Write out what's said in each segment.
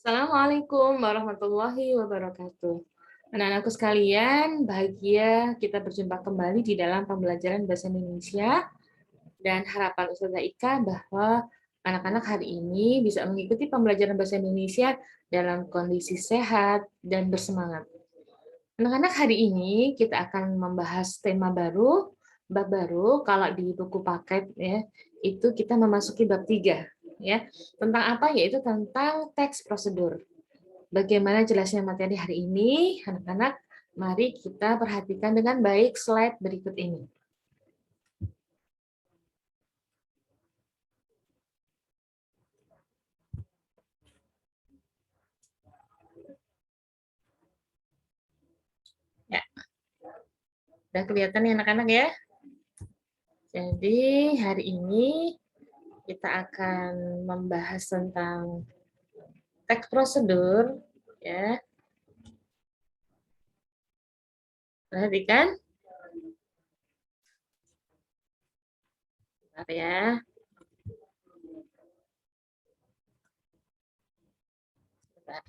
Assalamualaikum warahmatullahi wabarakatuh. Anak-anakku sekalian, bahagia kita berjumpa kembali di dalam pembelajaran bahasa Indonesia dan harapan Ustazah Ika bahwa anak-anak hari ini bisa mengikuti pembelajaran bahasa Indonesia dalam kondisi sehat dan bersemangat. Anak-anak hari ini kita akan membahas tema baru, bab baru. Kalau di buku paket ya, itu kita memasuki bab 3 ya. Tentang apa? Yaitu tentang teks prosedur. Bagaimana jelasnya materi hari ini, anak-anak? Mari kita perhatikan dengan baik slide berikut ini. Ya, udah kelihatan ya anak-anak ya? Jadi hari ini kita akan membahas tentang teks prosedur, ya. Perhatikan, bentar ya. Bentar.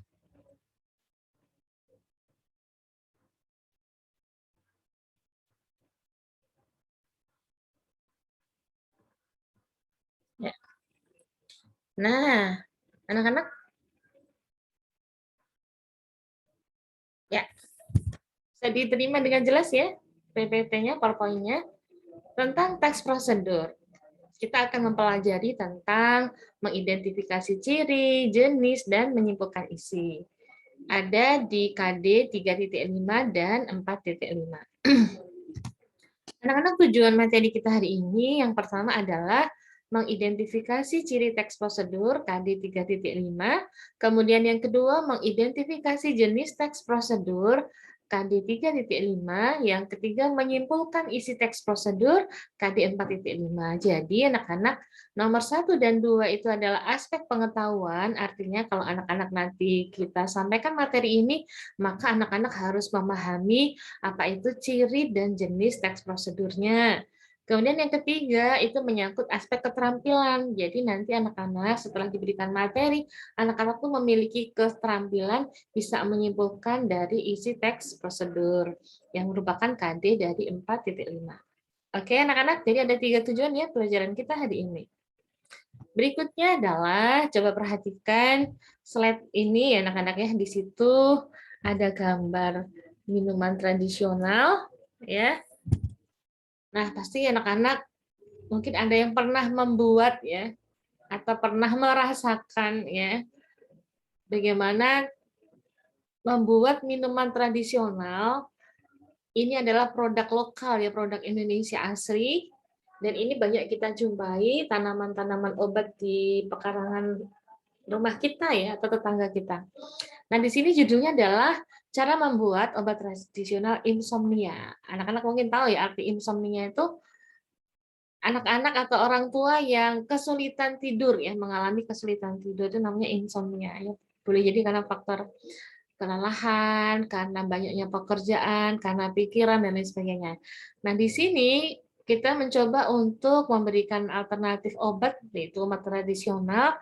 Ya. Nah, anak-anak, ya, bisa diterima dengan jelas ya PPT-nya, PowerPoint-nya tentang teks prosedur. Kita akan mempelajari tentang mengidentifikasi ciri, jenis, dan menyimpulkan isi. Ada di KD 3.5 dan 4.5. Anak-anak, tujuan materi kita hari ini yang pertama adalah mengidentifikasi ciri teks prosedur KD 3.5, kemudian yang kedua mengidentifikasi jenis teks prosedur KD 3.5, yang ketiga menyimpulkan isi teks prosedur KD 4.5. Jadi anak-anak, nomor 1 dan 2 itu adalah aspek pengetahuan, artinya kalau anak-anak nanti kita sampaikan materi ini, maka anak-anak harus memahami apa itu ciri dan jenis teks prosedurnya. Kemudian yang ketiga itu menyangkut aspek keterampilan. Jadi nanti anak-anak setelah diberikan materi, anak-anak tuh memiliki keterampilan bisa menyimpulkan dari isi teks prosedur yang merupakan KD dari 4.5. Oke anak-anak, jadi ada 3 tujuan ya pelajaran kita hari ini. Berikutnya adalah coba perhatikan slide ini ya anak-anak ya. Di situ ada gambar minuman tradisional ya. Nah, pasti anak-anak mungkin ada yang pernah membuat ya atau pernah merasakan ya bagaimana membuat minuman tradisional. Ini adalah produk lokal ya, produk Indonesia asli, dan ini banyak kita jumpai tanaman-tanaman obat di pekarangan rumah kita ya atau tetangga kita. Nah, di sini judulnya adalah cara membuat obat tradisional insomnia. Anak-anak mungkin tahu ya arti insomnia itu anak-anak atau orang tua yang kesulitan tidur ya, mengalami kesulitan tidur itu namanya insomnia ya. Boleh jadi karena faktor kelelahan, karena banyaknya pekerjaan, karena pikiran dan lain sebagainya. Nah, di sini kita mencoba untuk memberikan alternatif obat yaitu obat tradisional,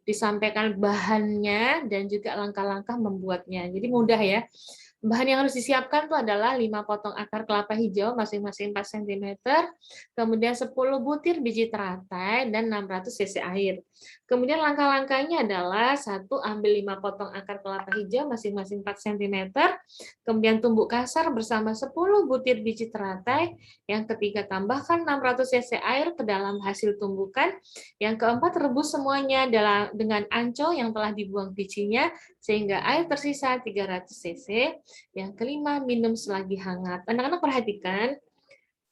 disampaikan bahannya dan juga langkah-langkah membuatnya. Jadi mudah ya. Bahan yang harus disiapkan itu adalah 5 potong akar kelapa hijau masing-masing 4 cm, kemudian 10 butir biji teratai, dan 600 cc air. Kemudian langkah-langkahnya adalah 1. Ambil 5 potong akar kelapa hijau masing-masing 4 cm, kemudian tumbuk kasar bersama 10 butir biji teratai. Yang ketiga, tambahkan 600 cc air ke dalam hasil tumbukan. Yang keempat, rebus semuanya dengan ancol yang telah dibuang bijinya sehingga air tersisa 300 cc. Yang kelima, minum selagi hangat. Anak-anak perhatikan,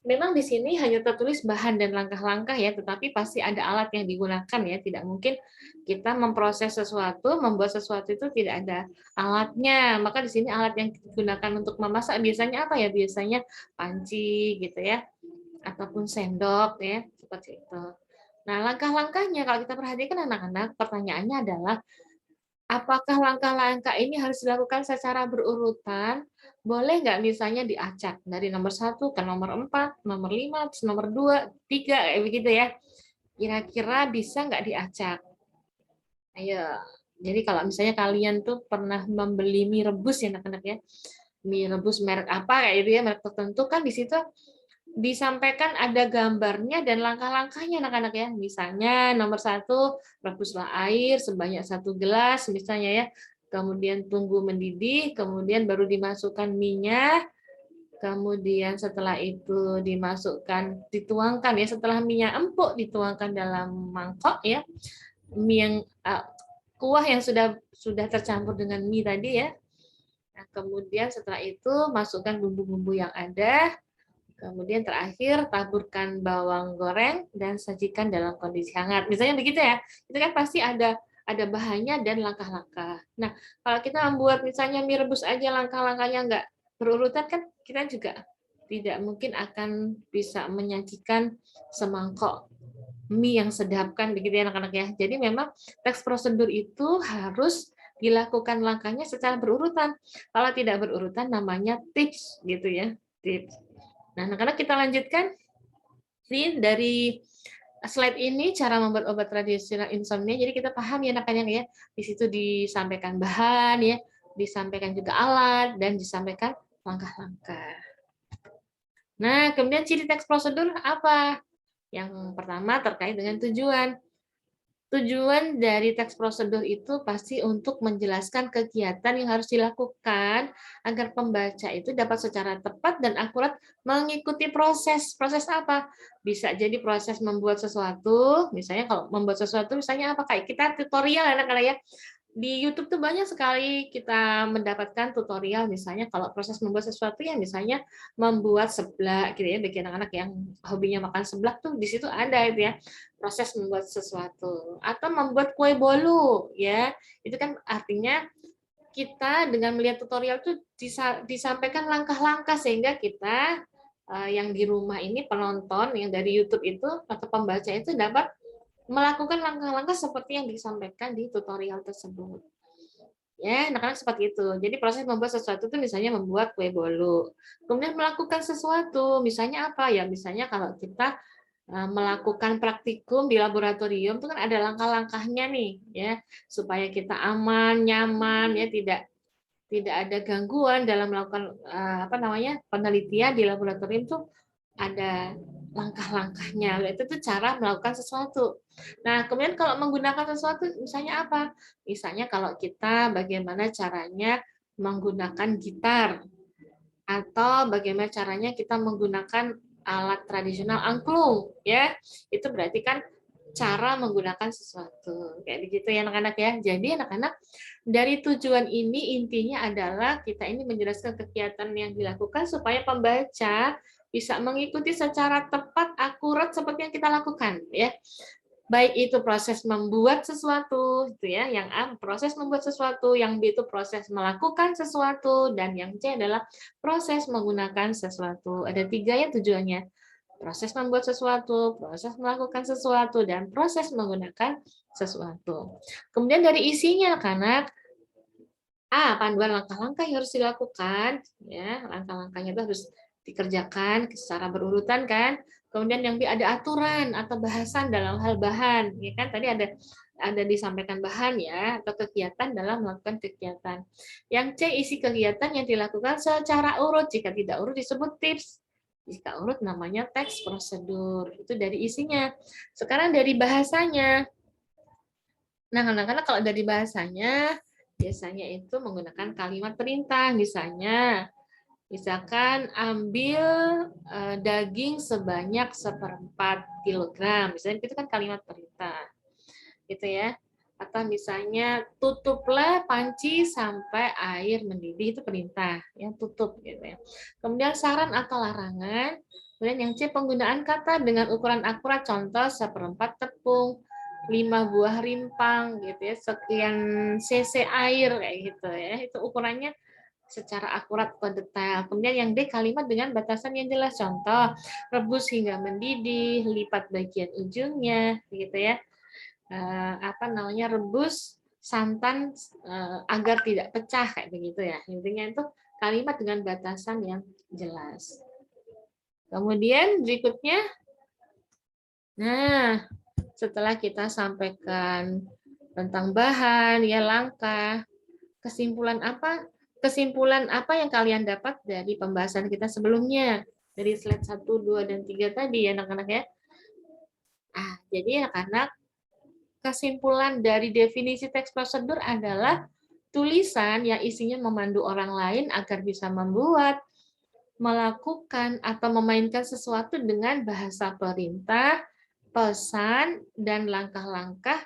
memang di sini hanya tertulis bahan dan langkah-langkah ya, tetapi pasti ada alat yang digunakan ya. Tidak mungkin kita memproses sesuatu, membuat sesuatu itu tidak ada alatnya. Maka di sini alat yang digunakan untuk memasak biasanya apa ya? Biasanya panci gitu ya, ataupun sendok ya, seperti itu. Nah, langkah-langkahnya kalau kita perhatikan anak-anak, pertanyaannya adalah apakah langkah-langkah ini harus dilakukan secara berurutan? Boleh nggak misalnya diacak dari nomor 1 ke nomor 4, nomor 5, terus nomor 2, 3, kayak begitu ya. Kira-kira bisa nggak diacak? Ayo. Jadi kalau misalnya kalian tuh pernah membeli mie rebus ya anak-anak ya, mie rebus merek apa kayak itu ya, merek tertentu kan di situ disampaikan ada gambarnya dan langkah-langkahnya anak-anak ya. Misalnya nomor 1, rebuslah air sebanyak 1 gelas misalnya ya. Kemudian tunggu mendidih, kemudian baru dimasukkan minyak, kemudian setelah itu dituangkan ya, setelah minyak empuk dituangkan dalam mangkok ya, mie yang kuah yang sudah tercampur dengan mie tadi ya. Nah, kemudian setelah itu masukkan bumbu-bumbu yang ada. Kemudian terakhir taburkan bawang goreng dan sajikan dalam kondisi hangat. Misalnya begitu ya. Itu kan pasti ada bahannya dan langkah-langkah. Nah, kalau kita membuat misalnya mie rebus aja langkah-langkahnya nggak berurutan kan kita juga tidak mungkin akan bisa menyajikan semangkok mie yang sedap kan begitu ya anak-anak ya. Jadi memang teks prosedur itu harus dilakukan langkahnya secara berurutan. Kalau tidak berurutan namanya tips gitu ya. Tips. Nah, anak-anak kita lanjutkan. Ini dari slide ini cara membuat obat tradisional insomnia. Jadi kita paham ya anak-anak ya. Di situ disampaikan bahan ya, disampaikan juga alat dan disampaikan langkah-langkah. Nah, kemudian ciri teks prosedur apa? Yang pertama terkait dengan tujuan. Tujuan dari teks prosedur itu pasti untuk menjelaskan kegiatan yang harus dilakukan agar pembaca itu dapat secara tepat dan akurat mengikuti proses. Proses apa? Bisa jadi proses membuat sesuatu, misalnya kalau membuat sesuatu misalnya apa kayak kita tutorial anak-anak ya. Di YouTube tuh banyak sekali kita mendapatkan tutorial misalnya kalau proses membuat sesuatu ya misalnya membuat seblak gitu ya bagi anak-anak yang hobinya makan seblak tuh di situ ada itu ya proses membuat sesuatu atau membuat kue bolu ya itu kan artinya kita dengan melihat tutorial tuh disampaikan langkah-langkah sehingga kita yang di rumah ini penonton yang dari YouTube itu atau pembaca itu dapat melakukan langkah-langkah seperti yang disampaikan di tutorial tersebut. Ya, anak-anak seperti itu. Jadi proses membuat sesuatu itu misalnya membuat kue bolu. Kemudian melakukan sesuatu, misalnya apa ya? Misalnya kalau kita melakukan praktikum di laboratorium itu kan ada langkah-langkahnya nih ya supaya kita aman, nyaman ya tidak ada gangguan dalam melakukan penelitian di laboratorium tuh ada langkah-langkahnya. Itu tuh cara melakukan sesuatu. Nah, kemudian kalau menggunakan sesuatu misalnya apa? Misalnya kalau kita bagaimana caranya menggunakan gitar atau bagaimana caranya kita menggunakan alat tradisional angklung ya. Itu berarti kan cara menggunakan sesuatu. Kayak begitu ya anak-anak ya. Jadi anak-anak dari tujuan ini intinya adalah kita ini menjelaskan kegiatan yang dilakukan supaya pembaca bisa mengikuti secara tepat, akurat seperti yang kita lakukan ya. Baik itu proses membuat sesuatu itu ya, yang A proses membuat sesuatu, yang B itu proses melakukan sesuatu dan yang C adalah proses menggunakan sesuatu. Ada 3 ya tujuannya. Proses membuat sesuatu, proses melakukan sesuatu, dan proses menggunakan sesuatu. Kemudian dari isinya anak-anak, panduan langkah-langkah yang harus dilakukan, ya langkah-langkahnya itu harus dikerjakan secara berurutan kan. Kemudian yang B ada aturan atau bahasan dalam hal bahan, ya kan tadi ada disampaikan bahan ya atau kegiatan dalam melakukan kegiatan. Yang C isi kegiatan yang dilakukan secara urut, jika tidak urut disebut tips. Jika urut namanya teks prosedur. Itu dari isinya. Sekarang dari bahasanya. Nah, kadang-kadang kalau dari bahasanya biasanya itu menggunakan kalimat perintah, misalkan ambil daging sebanyak 1/4 kilogram, misalnya itu kan kalimat perintah, gitu ya. Atau misalnya tutuplah panci sampai air mendidih, itu perintah, ya tutup gitu ya. Kemudian saran atau larangan, kemudian yang C penggunaan kata dengan ukuran akurat, contoh 1/4 tepung, 5 buah rimpang gitu ya, sekian cc air kayak gitu ya. Itu ukurannya secara akurat atau detail. Kemudian yang D kalimat dengan batasan yang jelas, contoh rebus hingga mendidih, lipat bagian ujungnya gitu ya. Rebus santan agar tidak pecah kayak begitu ya. Intinya itu kalimat dengan batasan yang jelas. Kemudian berikutnya, nah setelah kita sampaikan tentang bahan, ya langkah. Kesimpulan apa? Kesimpulan apa yang kalian dapat dari pembahasan kita sebelumnya? Dari slide 1, 2, dan 3 tadi ya anak-anak ya. Jadi anak-anak, kesimpulan dari definisi teks prosedur adalah tulisan yang isinya memandu orang lain agar bisa membuat, melakukan, atau memainkan sesuatu dengan bahasa perintah, pesan, dan langkah-langkah,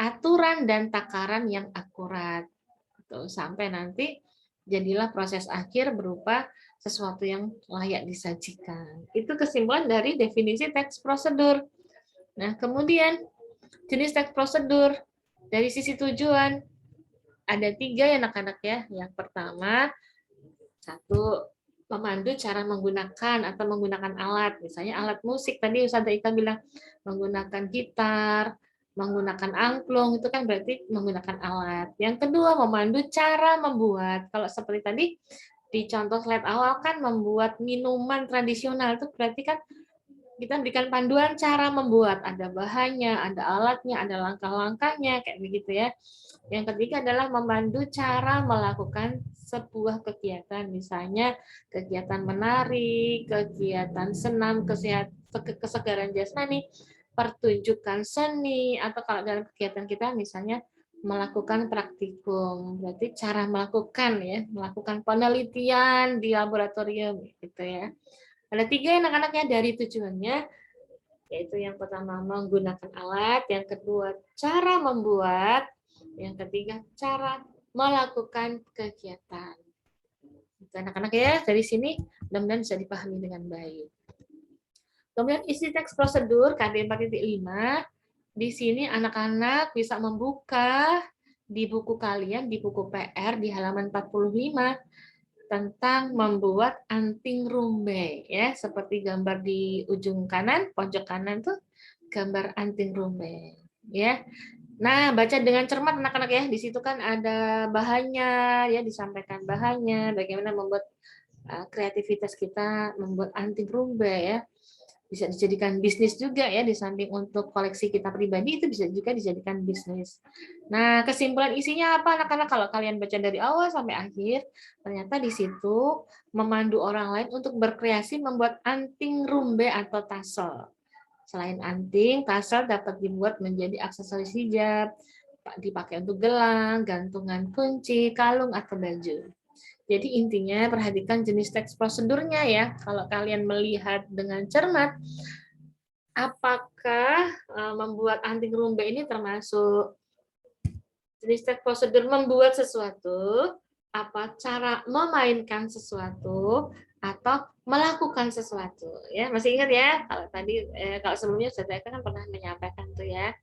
aturan, dan takaran yang akurat. Tuh, sampai nanti jadilah proses akhir berupa sesuatu yang layak disajikan. Itu kesimpulan dari definisi teks prosedur. Nah, kemudian jenis teks prosedur dari sisi tujuan ada 3 ya anak-anak ya. Yang pertama, 1, memandu cara menggunakan atau menggunakan alat. Misalnya alat musik, tadi Ustazah Ika bilang menggunakan gitar, menggunakan angklung, itu kan berarti menggunakan alat. Yang kedua, memandu cara membuat. Kalau seperti tadi, di contoh slide awal kan membuat minuman tradisional, itu berarti kan kita berikan panduan cara membuat, ada bahannya, ada alatnya, ada langkah-langkahnya, kayak begitu ya. Yang ketiga adalah memandu cara melakukan sebuah kegiatan, misalnya kegiatan menari, kegiatan senam, kesegaran jasmani, pertunjukan seni, atau kalau dalam kegiatan kita misalnya melakukan praktikum, berarti cara melakukan ya, melakukan penelitian di laboratorium gitu ya. Ada 3 anak-anaknya dari tujuannya, yaitu yang pertama menggunakan alat, yang kedua cara membuat, yang ketiga cara melakukan kegiatan. Itu anak-anak ya, dari sini mudah-mudahan bisa dipahami dengan baik. Kemudian isi teks prosedur KD 4.5, di sini anak-anak bisa membuka di buku kalian, di buku PR di halaman 45, tentang membuat anting rumbai ya, seperti gambar di ujung kanan, pojok kanan tuh gambar anting rumbai ya. Nah, baca dengan cermat anak-anak ya. Di situ kan ada bahannya ya, disampaikan bahannya, bagaimana membuat kreativitas kita membuat anting rumbai ya. Bisa dijadikan bisnis juga ya, di samping untuk koleksi kita pribadi, itu bisa juga dijadikan bisnis. Nah, kesimpulan isinya apa anak-anak? Kalau kalian baca dari awal sampai akhir, ternyata di situ memandu orang lain untuk berkreasi membuat anting rumbai atau tassel. Selain anting, tassel dapat dibuat menjadi aksesoris hijab, dipakai untuk gelang, gantungan kunci, kalung, atau baju. Jadi intinya perhatikan jenis teks prosedurnya ya. Kalau kalian melihat dengan cermat, apakah membuat anting rumbai ini termasuk jenis teks prosedur membuat sesuatu, apa cara memainkan sesuatu, atau melakukan sesuatu ya. Masih ingat ya, kalau tadi kalau sebelumnya saya kan pernah menyampaikan tuh ya.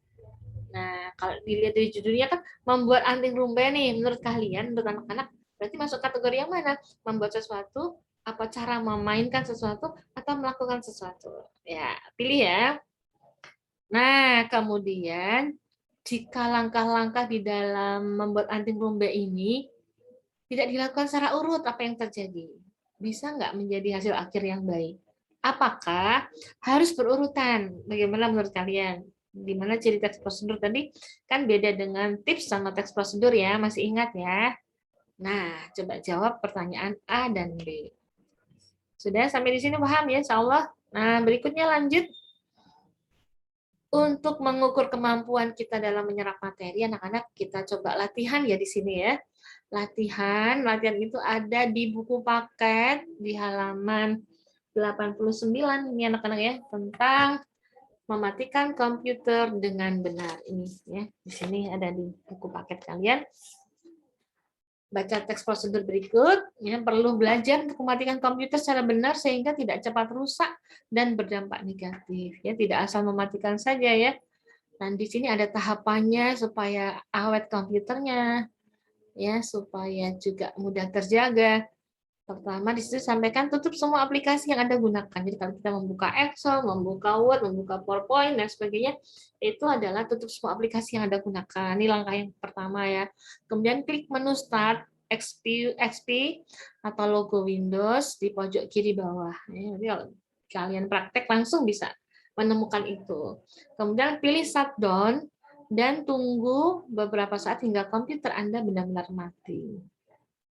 Nah, kalau dilihat dari judulnya kan membuat anting rumbai nih, menurut kalian, menurut anak-anak, berarti masuk kategori yang mana? Membuat sesuatu, apa cara memainkan sesuatu, atau melakukan sesuatu? Ya, pilih ya. Nah, kemudian jika langkah-langkah di dalam membuat anting rumbai ini tidak dilakukan secara urut, apa yang terjadi? Bisa nggak menjadi hasil akhir yang baik? Apakah harus berurutan? Bagaimana menurut kalian? Di mana ciri teks prosedur tadi kan beda dengan tips sama teks prosedur ya, masih ingat ya? Nah, coba jawab pertanyaan A dan B. Sudah sampai di sini paham ya, insya Allah. Nah, berikutnya lanjut. Untuk mengukur kemampuan kita dalam menyerap materi, anak-anak kita coba latihan ya di sini ya. Latihan itu ada di buku paket di halaman 89 ini anak-anak ya, tentang mematikan komputer dengan benar. Ini ya, di sini ada di buku paket kalian. Baca teks prosedur berikut, ya, perlu belajar untuk mematikan komputer secara benar sehingga tidak cepat rusak dan berdampak negatif. Ya, tidak asal mematikan saja ya. Dan di sini ada tahapannya supaya awet komputernya, ya, supaya juga mudah terjaga. Pertama di situ sampaikan tutup semua aplikasi yang Anda gunakan. Jadi kalau kita membuka Excel, membuka Word, membuka PowerPoint dan sebagainya, itu adalah tutup semua aplikasi yang Anda gunakan. Ini langkah yang pertama ya. Kemudian klik menu Start XP atau logo Windows di pojok kiri bawah. Jadi kalau kalian praktek langsung bisa menemukan itu. Kemudian pilih shutdown dan tunggu beberapa saat hingga komputer Anda benar-benar mati.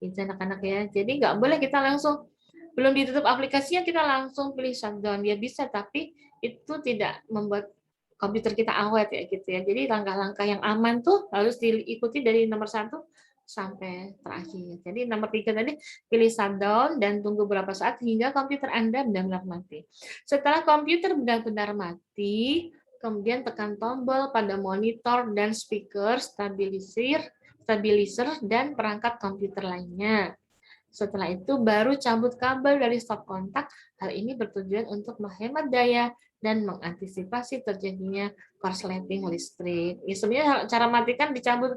Itu anak-anak ya. Jadi nggak boleh kita langsung belum ditutup aplikasinya kita langsung pilih shutdown. Ya bisa, tapi itu tidak membuat komputer kita awet ya gitu ya. Jadi langkah-langkah yang aman tuh harus diikuti dari nomor 1 sampai terakhir. Jadi nomor 3 tadi pilih shutdown dan tunggu beberapa saat hingga komputer Anda benar-benar mati. Setelah komputer benar-benar mati, kemudian tekan tombol pada monitor dan speaker, stabilizer dan perangkat komputer lainnya. Setelah itu baru cabut kabel dari stop kontak. Hal ini bertujuan untuk menghemat daya dan mengantisipasi terjadinya korsleting listrik. Ya, sebenarnya cara matikan dicabut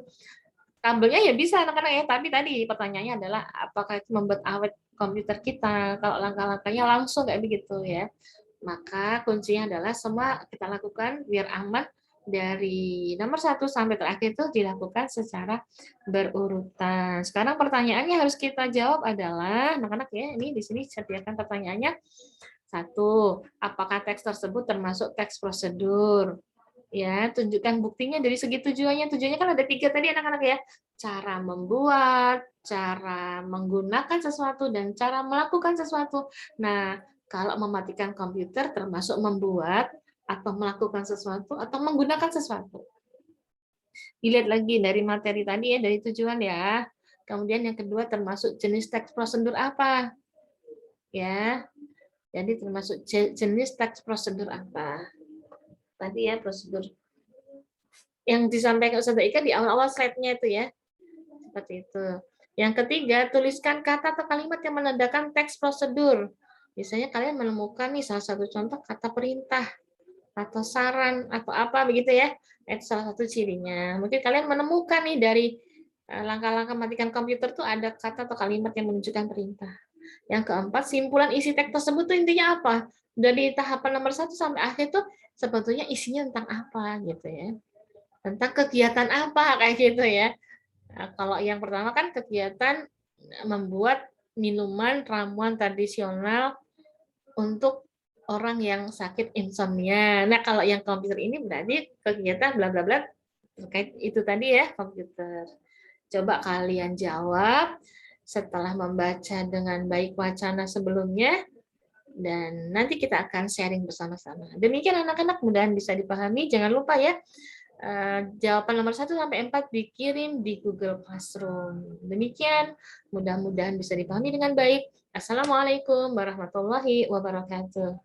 kabelnya ya bisa anak-anak ya, tapi tadi pertanyaannya adalah apakah itu membuat awet komputer kita? Kalau langkah-langkahnya langsung kayak begitu ya. Maka kuncinya adalah semua kita lakukan biar aman dari nomor 1 sampai terakhir itu dilakukan secara berurutan. Sekarang pertanyaannya harus kita jawab adalah, anak-anak ya, ini di sini sediakan pertanyaannya. 1, apakah teks tersebut termasuk teks prosedur? Ya, tunjukkan buktinya dari segi tujuannya. Tujuannya kan ada 3 tadi anak-anak ya. Cara membuat, cara menggunakan sesuatu, dan cara melakukan sesuatu. Nah, kalau mematikan komputer termasuk membuat atau melakukan sesuatu atau menggunakan sesuatu. Dilihat lagi dari materi tadi ya, dari tujuan ya. Kemudian yang kedua termasuk jenis teks prosedur apa? Ya. Jadi termasuk jenis teks prosedur apa? Tadi ya prosedur yang disampaikan Ustazah Ika di awal-awal slide-nya itu ya. Seperti itu. Yang ketiga, tuliskan kata atau kalimat yang menandakan teks prosedur. Misalnya kalian menemukan nih salah satu contoh kata perintah atau saran atau apa begitu ya. Itu salah satu cirinya. Mungkin kalian menemukan nih dari langkah-langkah matikan komputer tuh ada kata atau kalimat yang menunjukkan perintah. Yang keempat, simpulan isi teks tersebut tuh intinya apa? Dari tahapan nomor 1 sampai akhir tuh sebetulnya isinya tentang apa gitu ya. Tentang kegiatan apa kayak gitu ya. Nah, kalau yang pertama kan kegiatan membuat minuman ramuan tradisional untuk orang yang sakit insomnia. Nah, kalau yang komputer ini berarti kegiatan bla bla bla terkait itu tadi ya, komputer. Coba kalian jawab setelah membaca dengan baik wacana sebelumnya dan nanti kita akan sharing bersama-sama. Demikian anak-anak, mudahan bisa dipahami. Jangan lupa ya, jawaban nomor 1 sampai 4 dikirim di Google Classroom. Demikian, mudah-mudahan bisa dipahami dengan baik. Assalamualaikum warahmatullahi wabarakatuh.